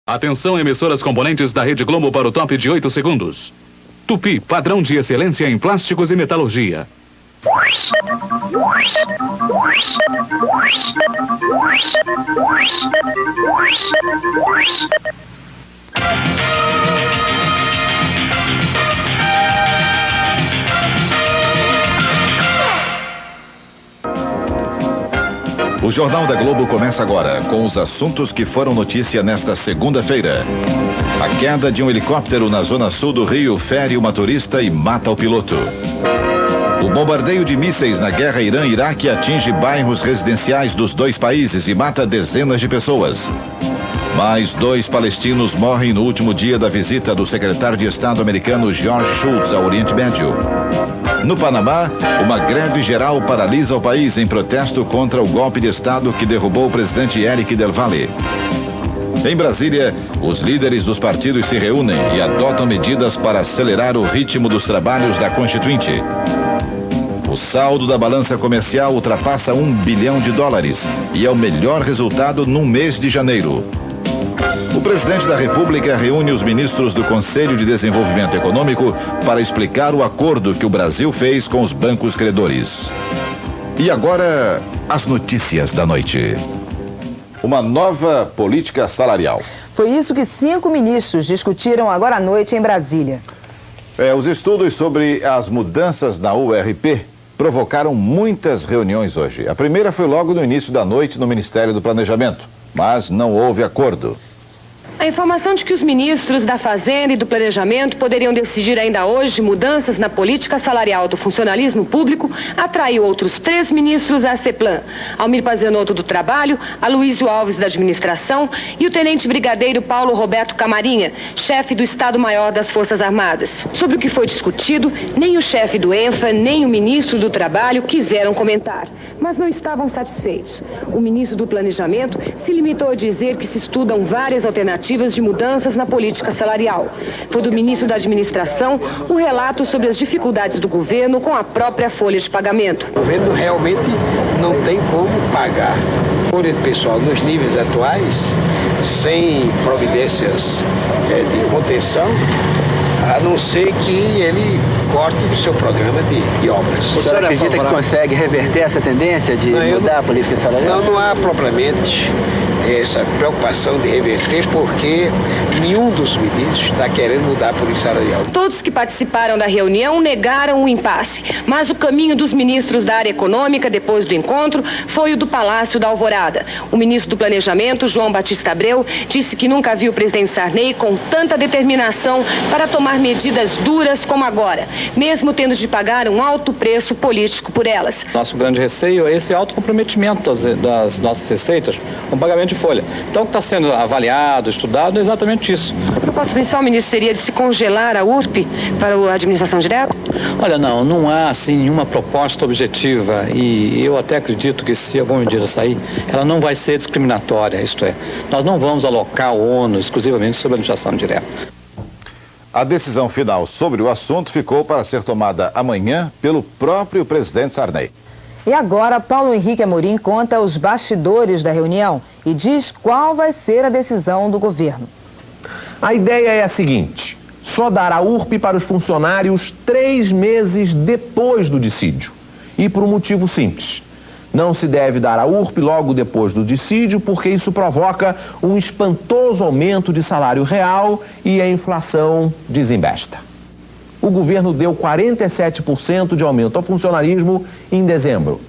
Atenção, emissoras componentes da Rede Globo para o top de 8 segundos. Tupi, padrão de excelência em plásticos e metalurgia. O Jornal da Globo começa agora com os assuntos que foram notícia nesta segunda-feira. A queda de um helicóptero na zona sul do Rio fere uma turista e mata o piloto. O bombardeio de mísseis na guerra Irã-Iraque atinge bairros residenciais dos dois países e mata dezenas de pessoas. Mais 2 palestinos morrem no último dia da visita do secretário de Estado americano George Shultz ao Oriente Médio. No Panamá, uma greve geral paralisa o país em protesto contra o golpe de Estado que derrubou o presidente Eric Del Valle. Em Brasília, os líderes dos partidos se reúnem e adotam medidas para acelerar o ritmo dos trabalhos da Constituinte. O saldo da balança comercial ultrapassa $1 bilhão e é o melhor resultado num mês de janeiro. O presidente da República reúne os ministros do Conselho de Desenvolvimento Econômico para explicar o acordo que o Brasil fez com os bancos credores. E agora, as notícias da noite. Uma nova política salarial. Foi isso que 5 ministros discutiram agora à noite em Brasília. Os estudos sobre as mudanças na URP provocaram muitas reuniões hoje. A primeira foi logo no início da noite no Ministério do Planejamento, mas não houve acordo. A informação de que os ministros da Fazenda e do Planejamento poderiam decidir ainda hoje mudanças na política salarial do funcionalismo público atraiu outros 3 ministros à CEPLAN: Almir Pazianotto do Trabalho, Aloysio Alves da Administração e o tenente brigadeiro Paulo Roberto Camarinha, chefe do Estado-Maior das Forças Armadas. Sobre o que foi discutido, nem o chefe do ENFA, nem o ministro do Trabalho quiseram comentar, mas não estavam satisfeitos. O ministro do Planejamento se limitou a dizer que se estudam várias alternativas de mudanças na política salarial. Foi do ministro da Administração o relato sobre as dificuldades do governo com a própria folha de pagamento. O governo realmente não tem como pagar folha de pessoal nos níveis atuais, sem providências de contenção, a não ser que ele corte do seu programa de obras. O senhor acredita que consegue reverter essa tendência de mudar a política salarial? Não há propriamente essa preocupação de reverter, porque nenhum dos ministros está querendo mudar a política salarial. Todos que participaram da reunião negaram o impasse, mas o caminho dos ministros da área econômica depois do encontro foi o do Palácio da Alvorada. O ministro do Planejamento, João Batista Abreu, disse que nunca viu o presidente Sarney com tanta determinação para tomar medidas duras como agora, mesmo tendo de pagar um alto preço político por elas. Nosso grande receio é esse alto comprometimento das nossas receitas com pagamento de folha. Então, o que está sendo avaliado, estudado, é exatamente isso. A proposta principal, ministro, seria de se congelar a URP para a administração direta? Olha, não há, assim, nenhuma proposta objetiva, e eu até acredito que se alguma medida sair, ela não vai ser discriminatória, isto é, nós não vamos alocar o ônus exclusivamente sobre a administração direta. A decisão final sobre o assunto ficou para ser tomada amanhã pelo próprio presidente Sarney. E agora, Paulo Henrique Amorim conta os bastidores da reunião e diz qual vai ser a decisão do governo. A ideia é a seguinte: só dar a URP para os funcionários 3 meses depois do dissídio. E por um motivo simples: não se deve dar a URP logo depois do dissídio, porque isso provoca um espantoso aumento de salário real e a inflação desembesta. O governo deu 47% de aumento ao funcionarismo em dezembro.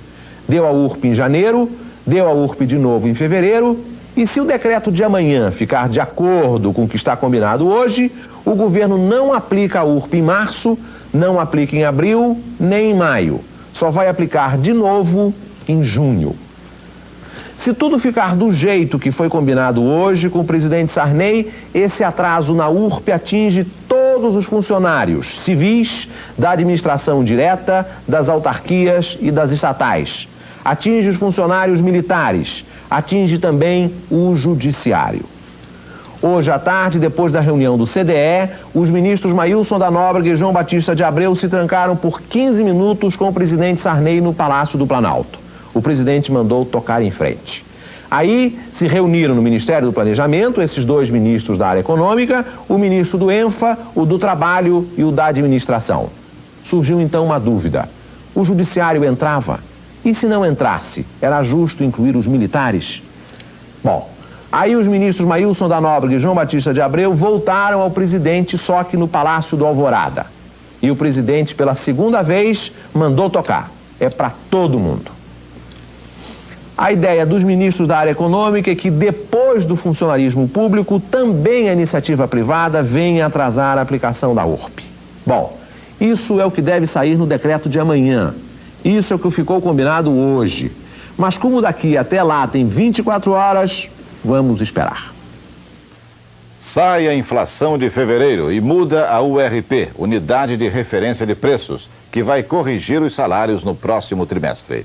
Deu a URP em janeiro, deu a URP de novo em fevereiro, e se o decreto de amanhã ficar de acordo com o que está combinado hoje, o governo não aplica a URP em março, não aplica em abril, nem em maio. Só vai aplicar de novo em junho. Se tudo ficar do jeito que foi combinado hoje com o presidente Sarney, esse atraso na URP atinge todos os funcionários civis, da administração direta, das autarquias e das estatais. Atinge os funcionários militares, atinge também o judiciário. Hoje à tarde, depois da reunião do CDE, os ministros Maílson da Nóbrega e João Batista de Abreu se trancaram por 15 minutos com o presidente Sarney no Palácio do Planalto. O presidente mandou tocar em frente. Aí se reuniram no Ministério do Planejamento esses dois ministros da área econômica, o ministro do ENFA, o do Trabalho e o da Administração. Surgiu então uma dúvida. O judiciário entrava? E se não entrasse, era justo incluir os militares? Bom, aí os ministros Maílson da Nóbrega e João Batista de Abreu voltaram ao presidente, só que no Palácio do Alvorada. E o presidente, pela segunda vez, mandou tocar. É para todo mundo. A ideia dos ministros da área econômica é que depois do funcionalismo público, também a iniciativa privada venha atrasar a aplicação da URP. Bom, isso é o que deve sair no decreto de amanhã. Isso é o que ficou combinado hoje. Mas como daqui até lá tem 24 horas, vamos esperar. Sai a inflação de fevereiro e muda a URP, Unidade de Referência de Preços, que vai corrigir os salários no próximo trimestre.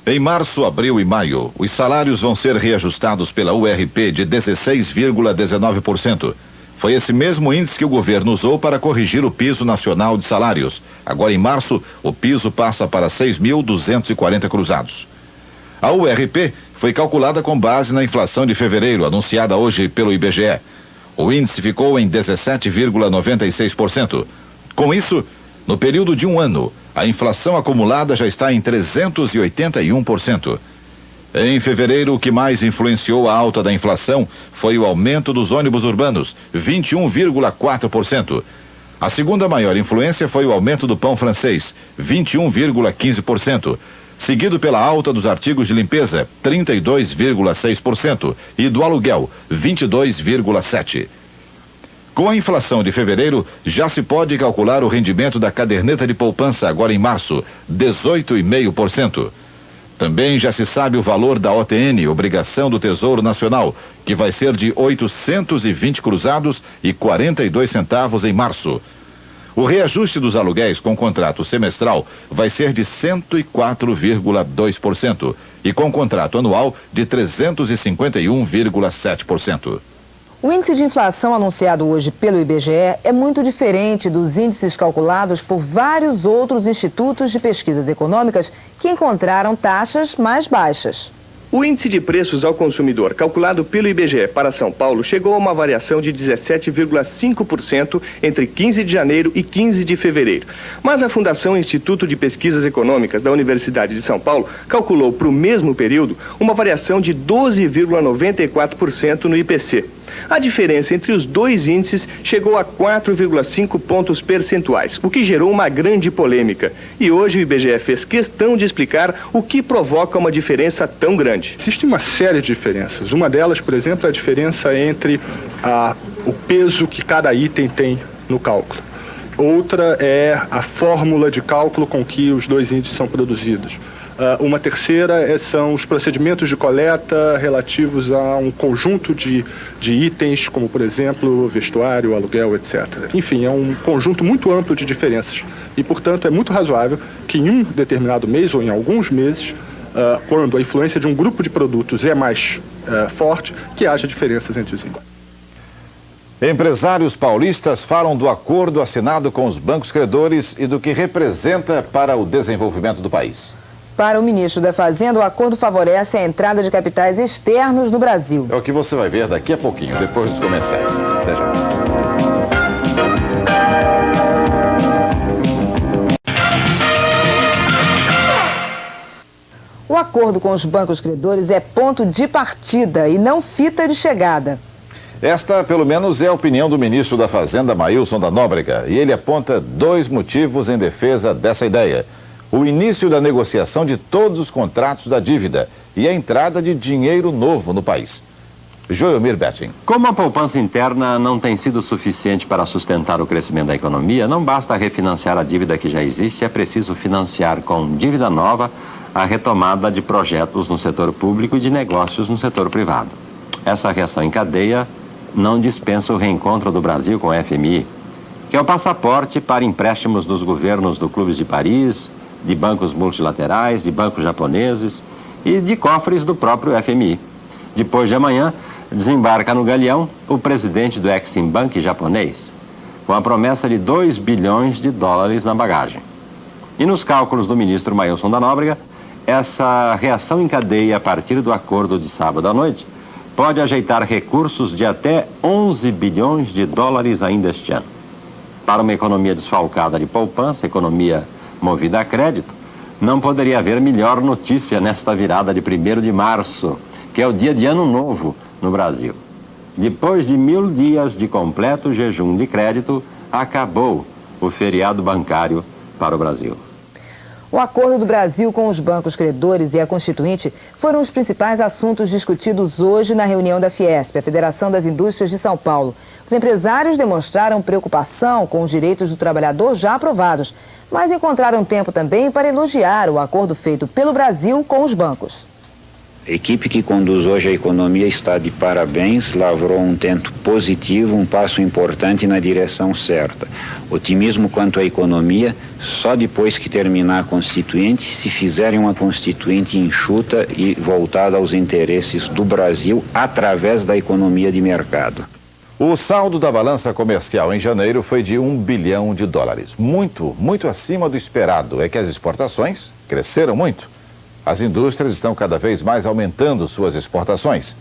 Em março, abril e maio, os salários vão ser reajustados pela URP de 16,19%. Foi esse mesmo índice que o governo usou para corrigir o piso nacional de salários. Agora, em março, o piso passa para 6.240 cruzados. A URP foi calculada com base na inflação de fevereiro, anunciada hoje pelo IBGE. O índice ficou em 17,96%. Com isso, no período de um ano, a inflação acumulada já está em 381%. Em fevereiro, o que mais influenciou a alta da inflação foi o aumento dos ônibus urbanos, 21,4%. A segunda maior influência foi o aumento do pão francês, 21,15%, seguido pela alta dos artigos de limpeza, 32,6%, e do aluguel, 22,7%. Com a inflação de fevereiro, já se pode calcular o rendimento da caderneta de poupança agora em março, 18,5%. Também já se sabe o valor da OTN, Obrigação do Tesouro Nacional, que vai ser de 820 cruzados e 42 centavos em março. O reajuste dos aluguéis com contrato semestral vai ser de 104,2% e com contrato anual de 351,7%. O índice de inflação anunciado hoje pelo IBGE é muito diferente dos índices calculados por vários outros institutos de pesquisas econômicas que encontraram taxas mais baixas. O índice de preços ao consumidor calculado pelo IBGE para São Paulo chegou a uma variação de 17,5% entre 15 de janeiro e 15 de fevereiro. Mas a Fundação Instituto de Pesquisas Econômicas da Universidade de São Paulo calculou para o mesmo período uma variação de 12,94% no IPC. A diferença entre os dois índices chegou a 4,5 pontos percentuais, o que gerou uma grande polêmica. E hoje o IBGE fez questão de explicar o que provoca uma diferença tão grande. Existe uma série de diferenças. Uma delas, por exemplo, é a diferença entre o peso que cada item tem no cálculo. Outra é a fórmula de cálculo com que os dois índices são produzidos. Uma terceira são os procedimentos de coleta relativos a um conjunto de itens, como, por exemplo, vestuário, aluguel, etc. Enfim, é um conjunto muito amplo de diferenças. E, portanto, é muito razoável que em um determinado mês ou em alguns meses, quando a influência de um grupo de produtos é mais forte, que haja diferenças entre os índices. Empresários paulistas falam do acordo assinado com os bancos credores e do que representa para o desenvolvimento do país. Para o ministro da Fazenda, o acordo favorece a entrada de capitais externos no Brasil. É o que você vai ver daqui a pouquinho, depois dos comerciais. Até já. O acordo com os bancos credores é ponto de partida e não fita de chegada. Esta, pelo menos, é a opinião do ministro da Fazenda, Maílson da Nóbrega, e ele aponta dois motivos em defesa dessa ideia. O início da negociação de todos os contratos da dívida e a entrada de dinheiro novo no país. Joelmir Betting. Como a poupança interna não tem sido suficiente para sustentar o crescimento da economia, não basta refinanciar a dívida que já existe, é preciso financiar com dívida nova a retomada de projetos no setor público e de negócios no setor privado. Essa reação em cadeia não dispensa o reencontro do Brasil com o FMI, que é o passaporte para empréstimos dos governos do Clube de Paris, de bancos multilaterais, de bancos japoneses e de cofres do próprio FMI. Depois de amanhã, desembarca no galeão o presidente do Exim Bank japonês, com a promessa de 2 bilhões de dólares na bagagem. E nos cálculos do ministro Maílson da Nóbrega, essa reação em cadeia a partir do acordo de sábado à noite pode ajeitar recursos de até 11 bilhões de dólares ainda este ano. Para uma economia desfalcada de poupança, economia movida a crédito, não poderia haver melhor notícia nesta virada de 1º de março, que é o dia de Ano Novo no Brasil. Depois de 1000 dias de completo jejum de crédito, acabou o feriado bancário para o Brasil. O acordo do Brasil com os bancos credores e a Constituinte foram os principais assuntos discutidos hoje na reunião da Fiesp, a Federação das Indústrias de São Paulo. Os empresários demonstraram preocupação com os direitos do trabalhador já aprovados, mas encontraram tempo também para elogiar o acordo feito pelo Brasil com os bancos. A equipe que conduz hoje a economia está de parabéns, lavrou um tento positivo, um passo importante na direção certa. Otimismo quanto à economia, só depois que terminar a Constituinte, se fizerem uma Constituinte enxuta e voltada aos interesses do Brasil através da economia de mercado. O saldo da balança comercial em janeiro foi de 1 bilhão de dólares. Muito acima do esperado. É que as exportações cresceram muito. As indústrias estão cada vez mais aumentando suas exportações.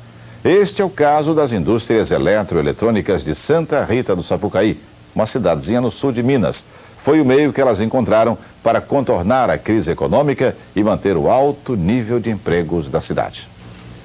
Este é o caso das indústrias eletroeletrônicas de Santa Rita do Sapucaí, uma cidadezinha no sul de Minas. Foi o meio que elas encontraram para contornar a crise econômica e manter o alto nível de empregos da cidade.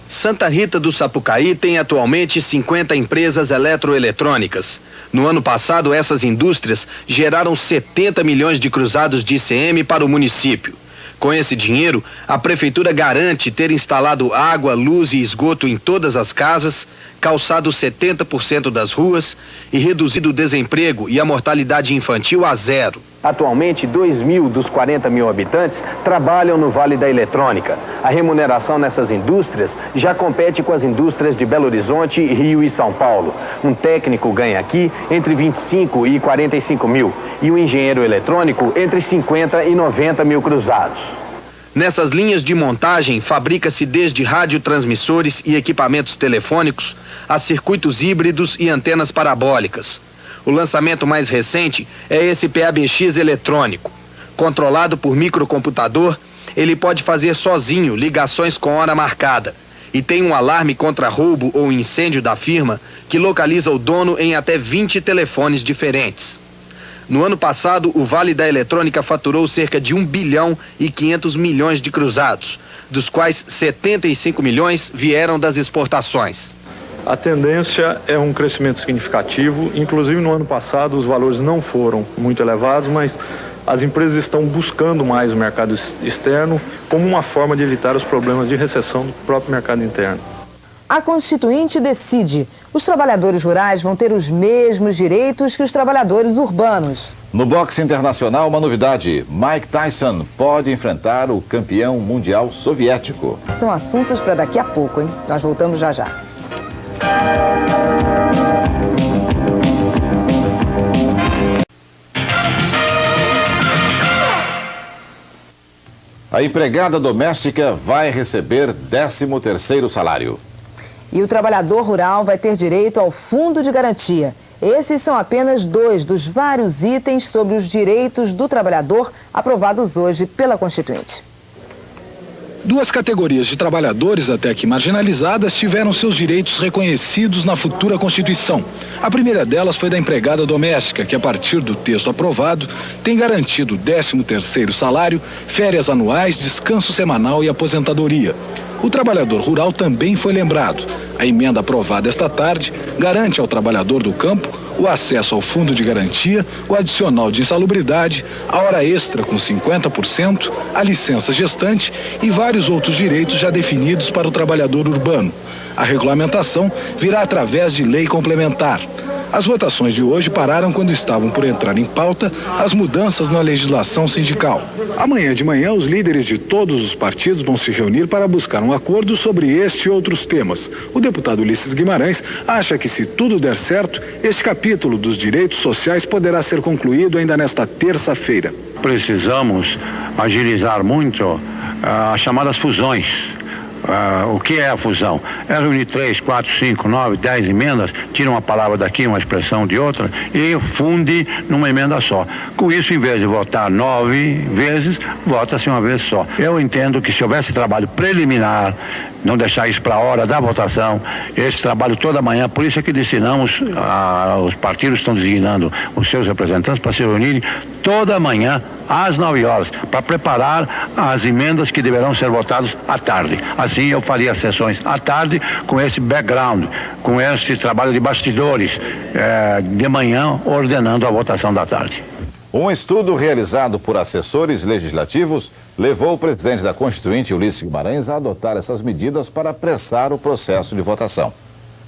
Santa Rita do Sapucaí tem atualmente 50 empresas eletroeletrônicas. No ano passado, essas indústrias geraram 70 milhões de cruzados de ICM para o município. Com esse dinheiro, a prefeitura garante ter instalado água, luz e esgoto em todas as casas, calçado 70% das ruas e reduzido o desemprego e a mortalidade infantil a 0. Atualmente, 2.000 dos 40 mil habitantes trabalham no Vale da Eletrônica. A remuneração nessas indústrias já compete com as indústrias de Belo Horizonte, Rio e São Paulo. Um técnico ganha aqui entre 25 e 45 mil e um engenheiro eletrônico entre 50 e 90 mil cruzados. Nessas linhas de montagem, fabrica-se desde radiotransmissores e equipamentos telefônicos a circuitos híbridos e antenas parabólicas. O lançamento mais recente é esse PABX eletrônico. Controlado por microcomputador, ele pode fazer sozinho ligações com hora marcada e tem um alarme contra roubo ou incêndio da firma que localiza o dono em até 20 telefones diferentes. No ano passado, o Vale da Eletrônica faturou cerca de 1 bilhão e 500 milhões de cruzados, dos quais 75 milhões vieram das exportações. A tendência é um crescimento significativo, inclusive no ano passado os valores não foram muito elevados, mas as empresas estão buscando mais o mercado externo como uma forma de evitar os problemas de recessão do próprio mercado interno. A Constituinte decide: os trabalhadores rurais vão ter os mesmos direitos que os trabalhadores urbanos. No boxe internacional, uma novidade: Mike Tyson pode enfrentar o campeão mundial soviético. São assuntos para daqui a pouco, hein? Nós voltamos já já. A empregada doméstica vai receber 13º salário. E o trabalhador rural vai ter direito ao fundo de garantia. Esses são apenas 2 dos vários itens sobre os direitos do trabalhador aprovados hoje pela Constituinte. 2 categorias de trabalhadores até aqui marginalizadas tiveram seus direitos reconhecidos na futura Constituição. A primeira delas foi da empregada doméstica, que a partir do texto aprovado tem garantido 13º salário, férias anuais, descanso semanal e aposentadoria. O trabalhador rural também foi lembrado. A emenda aprovada esta tarde garante ao trabalhador do campo o acesso ao fundo de garantia, o adicional de insalubridade, a hora extra com 50%, a licença gestante e vários outros direitos já definidos para o trabalhador urbano. A regulamentação virá através de lei complementar. As votações de hoje pararam quando estavam por entrar em pauta as mudanças na legislação sindical. Amanhã de manhã, os líderes de todos os partidos vão se reunir para buscar um acordo sobre este e outros temas. O deputado Ulisses Guimarães acha que, se tudo der certo, este capítulo dos direitos sociais poderá ser concluído ainda nesta terça-feira. Precisamos agilizar muito as chamadas fusões. O que é a fusão? É reunir 3, 4, 5, 9, 10 emendas, tira uma palavra daqui, uma expressão de outra e funde numa emenda só. Com isso, em vez de votar 9 vezes, vota-se uma vez só. Eu entendo que se houvesse trabalho preliminar, não deixar isso para a hora da votação, esse trabalho toda manhã, por isso é que destinamos, os partidos estão designando os seus representantes para se reunirem toda manhã, às 9 horas, para preparar as emendas que deverão ser votadas à tarde. Assim eu faria as sessões à tarde com esse background, com esse trabalho de bastidores, de manhã ordenando a votação da tarde. Um estudo realizado por assessores legislativos levou o presidente da Constituinte, Ulisses Guimarães, a adotar essas medidas para apressar o processo de votação.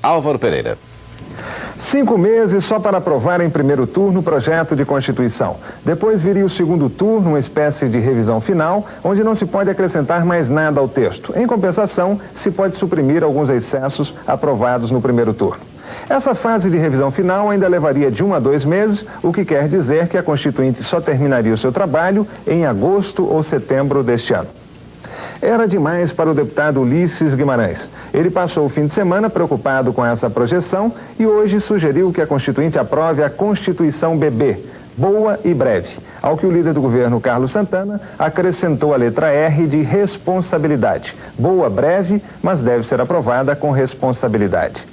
Álvaro Pereira. 5 meses só para aprovar em primeiro turno o projeto de Constituição. Depois viria o segundo turno, uma espécie de revisão final, onde não se pode acrescentar mais nada ao texto. Em compensação, se pode suprimir alguns excessos aprovados no primeiro turno. Essa fase de revisão final ainda levaria de 1 a 2 meses, o que quer dizer que a Constituinte só terminaria o seu trabalho em agosto ou setembro deste ano. Era demais para o deputado Ulisses Guimarães. Ele passou o fim de semana preocupado com essa projeção e hoje sugeriu que a Constituinte aprove a Constituição BB, boa e breve. Ao que o líder do governo, Carlos Santana, acrescentou a letra R de responsabilidade. Boa, breve, mas deve ser aprovada com responsabilidade.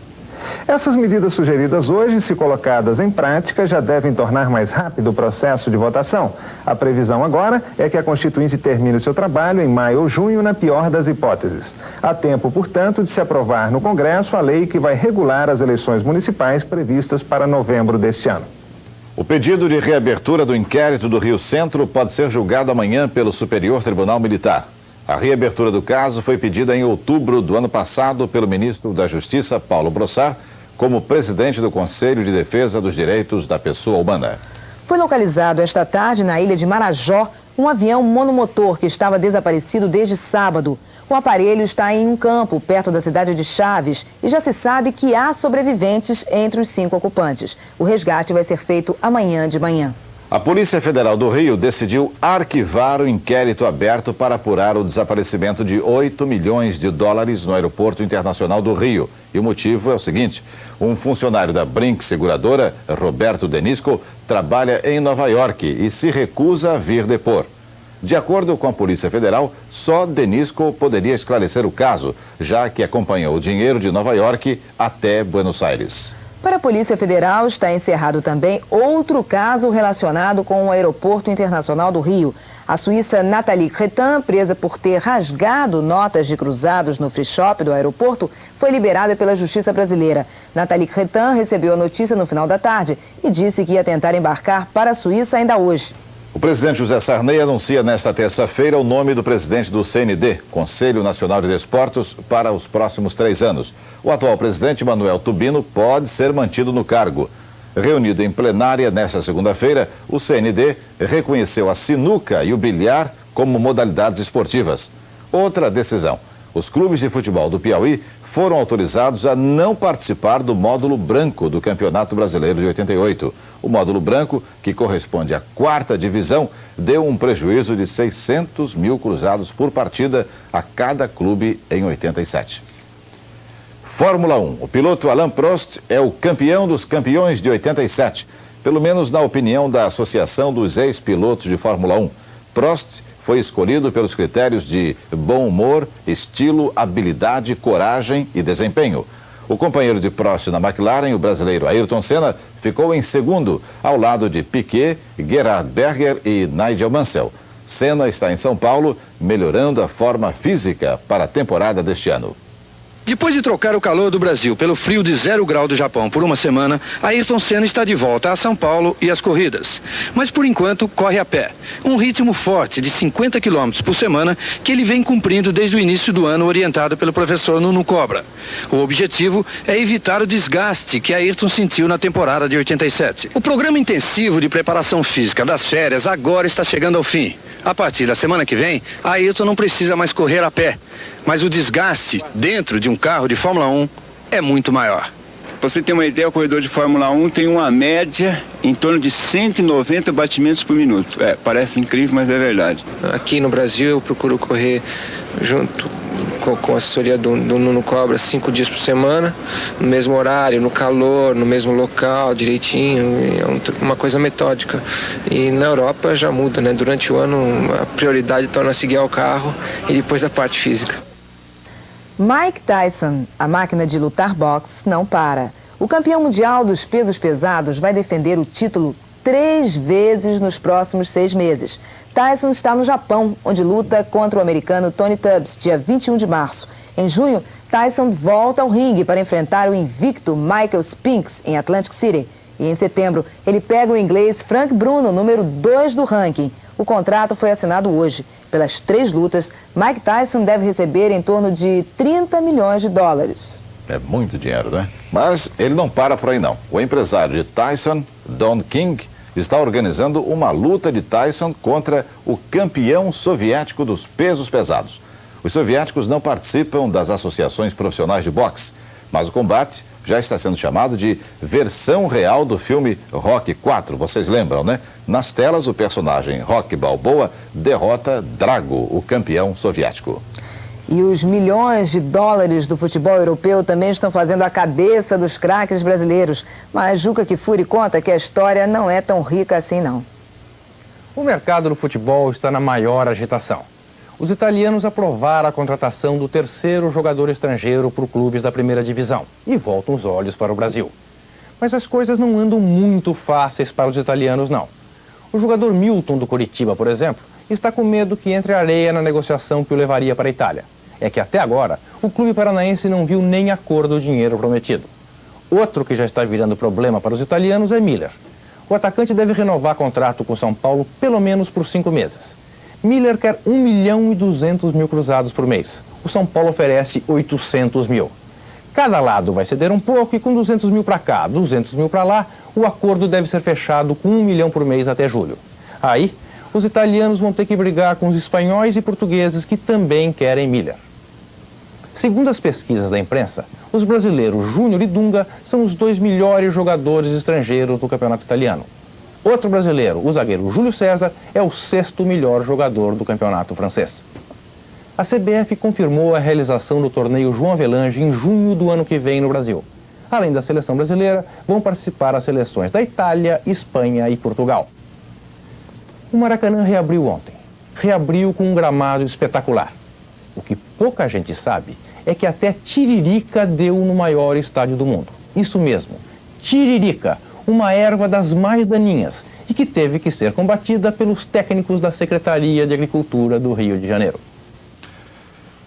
Essas medidas sugeridas hoje, se colocadas em prática, já devem tornar mais rápido o processo de votação. A previsão agora é que a Constituinte termine o seu trabalho em maio ou junho, na pior das hipóteses. Há tempo, portanto, de se aprovar no Congresso a lei que vai regular as eleições municipais previstas para novembro deste ano. O pedido de reabertura do inquérito do Rio Centro pode ser julgado amanhã pelo Superior Tribunal Militar. A reabertura do caso foi pedida em outubro do ano passado pelo ministro da Justiça, Paulo Brossard, como presidente do Conselho de Defesa dos Direitos da Pessoa Humana. Foi localizado esta tarde na ilha de Marajó um avião monomotor que estava desaparecido desde sábado. O aparelho está em um campo perto da cidade de Chaves e já se sabe que há sobreviventes entre os 5 ocupantes. O resgate vai ser feito amanhã de manhã. A Polícia Federal do Rio decidiu arquivar o inquérito aberto para apurar o desaparecimento de 8 milhões de dólares no Aeroporto Internacional do Rio. E o motivo é o seguinte: um funcionário da Brinks Seguradora, Roberto Denisco, trabalha em Nova York e se recusa a vir depor. De acordo com a Polícia Federal, só Denisco poderia esclarecer o caso, já que acompanhou o dinheiro de Nova York até Buenos Aires. Para a Polícia Federal, está encerrado também outro caso relacionado com o Aeroporto Internacional do Rio. A suíça Nathalie Cretin, presa por ter rasgado notas de cruzados no free shop do aeroporto, foi liberada pela Justiça Brasileira. Nathalie Cretin recebeu a notícia no final da tarde e disse que ia tentar embarcar para a Suíça ainda hoje. O presidente José Sarney anuncia nesta terça-feira o nome do presidente do CND, Conselho Nacional de Desportos, para os próximos 3 anos. O atual presidente, Manuel Tubino, pode ser mantido no cargo. Reunido em plenária nesta segunda-feira, o CND reconheceu a sinuca e o bilhar como modalidades esportivas. Outra decisão: os clubes de futebol do Piauí foram autorizados a não participar do módulo branco do Campeonato Brasileiro de 88. O módulo branco, que corresponde à 4ª divisão, deu um prejuízo de 600 mil cruzados por partida a cada clube em 87. Fórmula 1. O piloto Alain Prost é o campeão dos campeões de 87, pelo menos na opinião da Associação dos Ex-Pilotos de Fórmula 1. Prost foi escolhido pelos critérios de bom humor, estilo, habilidade, coragem e desempenho. O companheiro de Prost na McLaren, o brasileiro Ayrton Senna, ficou em segundo, ao lado de Piquet, Gerhard Berger e Nigel Mansell. Senna está em São Paulo, melhorando a forma física para a temporada deste ano. Depois de trocar o calor do Brasil pelo frio de 0 grau do Japão por uma semana, Ayrton Senna está de volta a São Paulo e às corridas. Mas por enquanto corre a pé. Um ritmo forte de 50 km por semana que ele vem cumprindo desde o início do ano, orientado pelo professor Nuno Cobra. O objetivo é evitar o desgaste que Ayrton sentiu na temporada de 87. O programa intensivo de preparação física das férias agora está chegando ao fim. A partir da semana que vem, Ayrton não precisa mais correr a pé, mas o desgaste dentro de um carro de Fórmula 1 é muito maior. Para você ter uma ideia, o corredor de Fórmula 1 tem uma média em torno de 190 batimentos por minuto. Parece incrível, mas é verdade. Aqui no Brasil eu procuro correr junto com a assessoria do Nuno Cobra 5 dias por semana, no mesmo horário, no calor, no mesmo local, direitinho, é uma coisa metódica. E na Europa já muda, né? Durante o ano a prioridade torna-se guiar o carro e depois a parte física. Mike Tyson, a máquina de lutar boxe, não para. O campeão mundial dos pesos pesados vai defender o título 3 vezes nos próximos 6 meses. Tyson está no Japão, onde luta contra o americano Tony Tubbs, dia 21 de março. Em junho, Tyson volta ao ringue para enfrentar o invicto Michael Spinks, em Atlantic City. E em setembro, ele pega o inglês Frank Bruno, número 2 do ranking. O contrato foi assinado hoje. Pelas 3 lutas, Mike Tyson deve receber em torno de 30 milhões de dólares. É muito dinheiro, né? Mas ele não para por aí, não. O empresário de Tyson, Don King, está organizando uma luta de Tyson contra o campeão soviético dos pesos pesados. Os soviéticos não participam das associações profissionais de boxe, mas o combate já está sendo chamado de versão real do filme Rocky IV. Vocês lembram, né? Nas telas, o personagem Rocky Balboa derrota Drago, o campeão soviético. E os milhões de dólares do futebol europeu também estão fazendo a cabeça dos craques brasileiros. Mas Juca Kfouri conta que a história não é tão rica assim, não. O mercado do futebol está na maior agitação. Os italianos aprovaram a contratação do 3º jogador estrangeiro por clubes da primeira divisão e voltam os olhos para o Brasil. Mas as coisas não andam muito fáceis para os italianos, não. O jogador Milton do Coritiba, por exemplo, está com medo que entre areia na negociação que o levaria para a Itália. É que até agora, o clube paranaense não viu nem a cor do dinheiro prometido. Outro que já está virando problema para os italianos é Miller. O atacante deve renovar contrato com São Paulo pelo menos por 5 meses. Miller quer 1.200.000 cruzados por mês. O São Paulo oferece 800.000. Cada lado vai ceder um pouco e com 200.000 para cá, 200.000 para lá, o acordo deve ser fechado com 1 milhão por mês até julho. Aí, os italianos vão ter que brigar com os espanhóis e portugueses que também querem Miller. Segundo as pesquisas da imprensa, os brasileiros Júnior e Dunga são os 2 melhores jogadores estrangeiros do campeonato italiano. Outro brasileiro, o zagueiro Júlio César, é o 6º melhor jogador do campeonato francês. A CBF confirmou a realização do torneio João Avelange em junho do ano que vem no Brasil. Além da seleção brasileira, vão participar as seleções da Itália, Espanha e Portugal. O Maracanã reabriu ontem. Reabriu com um gramado espetacular. O que pouca gente sabe é que até tiririca deu no maior estádio do mundo. Isso mesmo, tiririca, uma erva das mais daninhas e que teve que ser combatida pelos técnicos da Secretaria de Agricultura do Rio de Janeiro.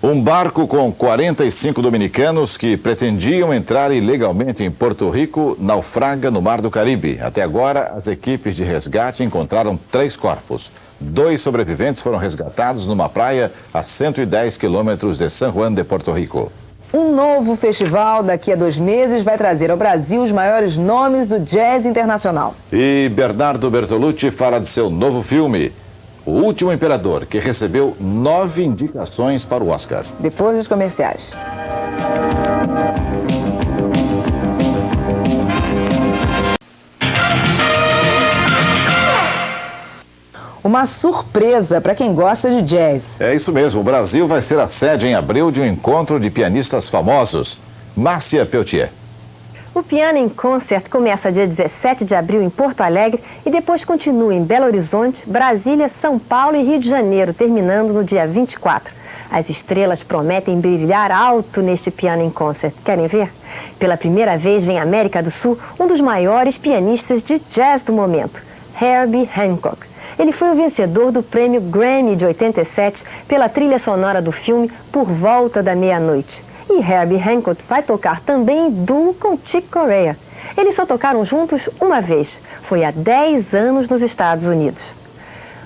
Um barco com 45 dominicanos que pretendiam entrar ilegalmente em Porto Rico naufraga no Mar do Caribe. Até agora, as equipes de resgate encontraram 3 corpos. 2 sobreviventes foram resgatados numa praia a 110 quilômetros de San Juan de Porto Rico. Um novo festival daqui a 2 meses vai trazer ao Brasil os maiores nomes do jazz internacional. E Bernardo Bertolucci fala de seu novo filme, O Último Imperador, que recebeu 9 indicações para o Oscar. Depois dos comerciais. Uma surpresa para quem gosta de jazz. É isso mesmo, o Brasil vai ser a sede em abril de um encontro de pianistas famosos. Márcia Peltier. O Piano em Concert começa dia 17 de abril em Porto Alegre e depois continua em Belo Horizonte, Brasília, São Paulo e Rio de Janeiro, terminando no dia 24. As estrelas prometem brilhar alto neste Piano em Concert. Querem ver? Pela primeira vez vem à América do Sul um dos maiores pianistas de jazz do momento, Herbie Hancock. Ele foi o vencedor do prêmio Grammy de 87 pela trilha sonora do filme Por Volta da Meia-Noite. E Herbie Hancock vai tocar também em duo com Chick Corea. Eles só tocaram juntos uma vez. Foi há 10 anos nos Estados Unidos.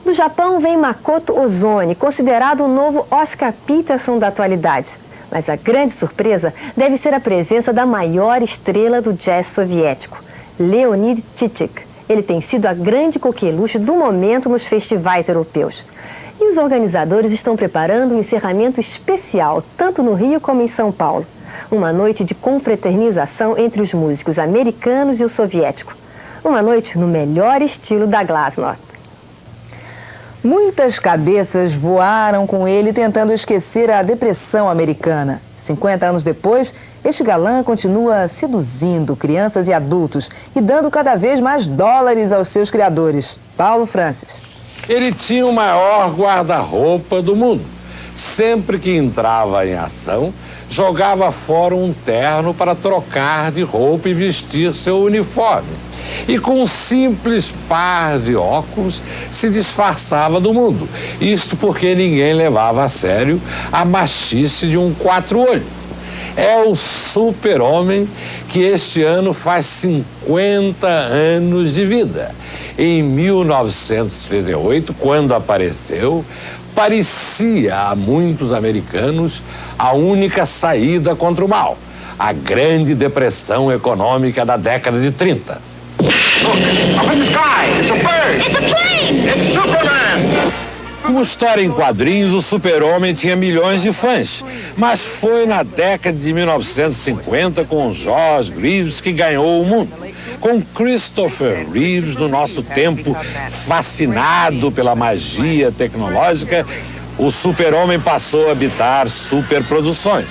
Do Japão vem Makoto Ozone, considerado o novo Oscar Peterson da atualidade. Mas a grande surpresa deve ser a presença da maior estrela do jazz soviético, Leonid Chitik. Ele tem sido a grande coqueluche do momento nos festivais europeus. E os organizadores estão preparando um encerramento especial, tanto no Rio como em São Paulo. Uma noite de confraternização entre os músicos americanos e o soviético. Uma noite no melhor estilo da Glasnost. Muitas cabeças voaram com ele tentando esquecer a depressão americana. 50 anos depois, este galã continua seduzindo crianças e adultos e dando cada vez mais dólares aos seus criadores. Paulo Francis. Ele tinha o maior guarda-roupa do mundo. Sempre que entrava em ação, jogava fora um terno para trocar de roupa e vestir seu uniforme. E com um simples par de óculos se disfarçava do mundo. Isto porque ninguém levava a sério a machice de um quatro-olho. É o super-homem que este ano faz 50 anos de vida. Em 1938, quando apareceu, parecia a muitos americanos a única saída contra o mal, a Grande Depressão Econômica da década de 30. Como história em quadrinhos, o Super-Homem tinha milhões de fãs, mas foi na década de 1950 com George Reeves que ganhou o mundo. Com Christopher Reeves, no nosso tempo, fascinado pela magia tecnológica, o Super-Homem passou a habitar superproduções.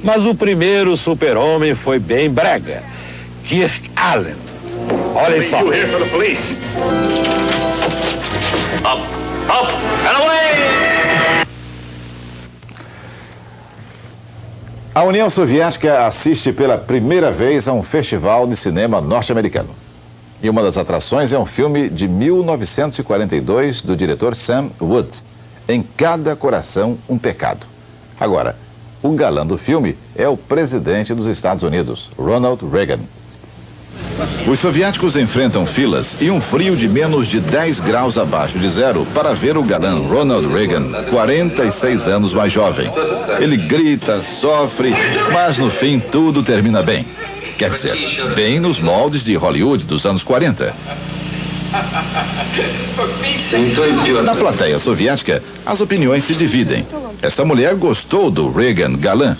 Mas o primeiro Super-Homem foi bem brega, Kirk Allen. Olhem só. A União Soviética assiste pela primeira vez a um festival de cinema norte-americano. E uma das atrações é um filme de 1942 do diretor Sam Wood, Em Cada Coração um Pecado. Agora, o galã do filme é o presidente dos Estados Unidos, Ronald Reagan. Os soviéticos enfrentam filas e um frio de menos de 10 graus abaixo de zero para ver o galã Ronald Reagan, 46 anos mais jovem. Ele grita, sofre, mas no fim tudo termina bem. Quer dizer, bem nos moldes de Hollywood dos anos 40. Na plateia soviética, as opiniões se dividem. Esta mulher gostou do Reagan galã.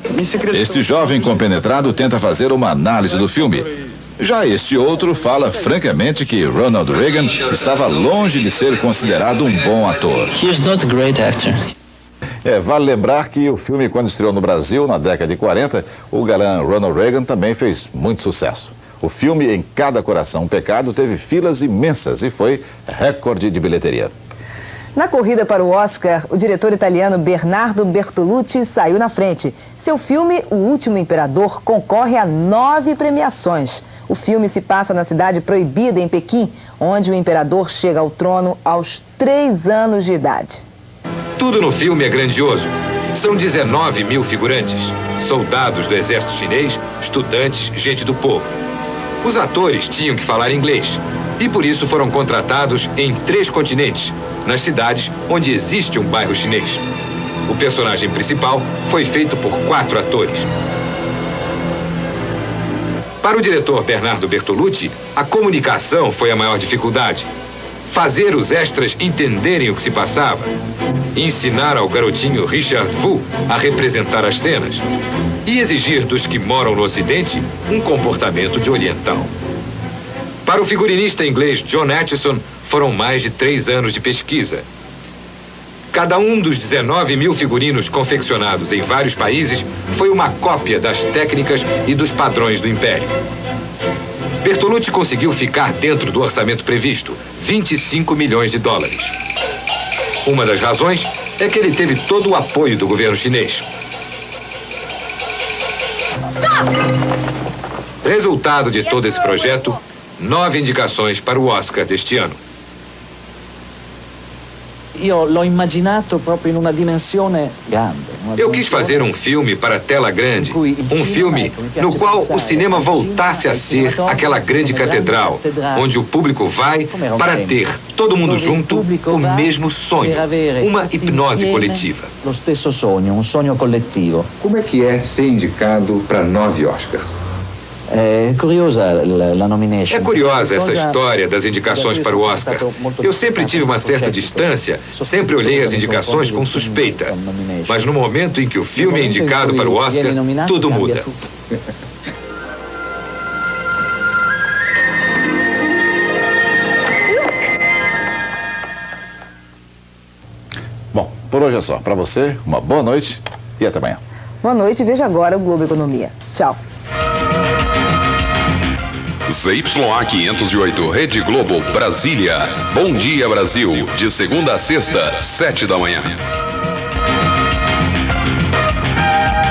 Este jovem compenetrado tenta fazer uma análise do filme. Já este outro fala francamente que Ronald Reagan estava longe de ser considerado um bom ator. He's not a great actor. Vale lembrar que o filme, quando estreou no Brasil, na década de 40, o galã Ronald Reagan também fez muito sucesso. O filme Em Cada Coração um Pecado teve filas imensas e foi recorde de bilheteria. Na corrida para o Oscar, o diretor italiano Bernardo Bertolucci saiu na frente. Seu filme, O Último Imperador, concorre a 9 premiações. O filme se passa na cidade proibida, em Pequim, onde o imperador chega ao trono aos 3 anos de idade. Tudo no filme é grandioso. São 19 mil figurantes, soldados do exército chinês, estudantes, gente do povo. Os atores tinham que falar inglês e por isso foram contratados em 3 continentes, nas cidades onde existe um bairro chinês. O personagem principal foi feito por 4 atores. Para o diretor Bernardo Bertolucci, a comunicação foi a maior dificuldade. Fazer os extras entenderem o que se passava. Ensinar ao garotinho Richard Wu a representar as cenas. E exigir dos que moram no Ocidente um comportamento de oriental. Para o figurinista inglês John Atchison, foram mais de 3 anos de pesquisa. Cada um dos 19 mil figurinos confeccionados em vários países foi uma cópia das técnicas e dos padrões do Império. Bertolucci conseguiu ficar dentro do orçamento previsto, 25 milhões de dólares. Uma das razões é que ele teve todo o apoio do governo chinês. Resultado de todo esse projeto, 9 indicações para o Oscar deste ano. Eu quis fazer um filme para tela grande, um filme no qual o cinema voltasse a ser aquela grande catedral, onde o público vai para ter, todo mundo junto, o mesmo sonho, uma hipnose coletiva. Como é que é ser indicado para 9 Oscars? É curiosa a nomination. É curiosa essa história das indicações para o Oscar. Eu sempre tive uma certa distância, sempre olhei as indicações com suspeita. Mas no momento em que o filme é indicado para o Oscar, tudo muda. Bom, por hoje é só. Para você, uma boa noite e até amanhã. Boa noite, veja agora o Globo Economia. Tchau. ZYA 508, Rede Globo, Brasília. Bom dia, Brasil. De segunda a sexta, 7 da manhã.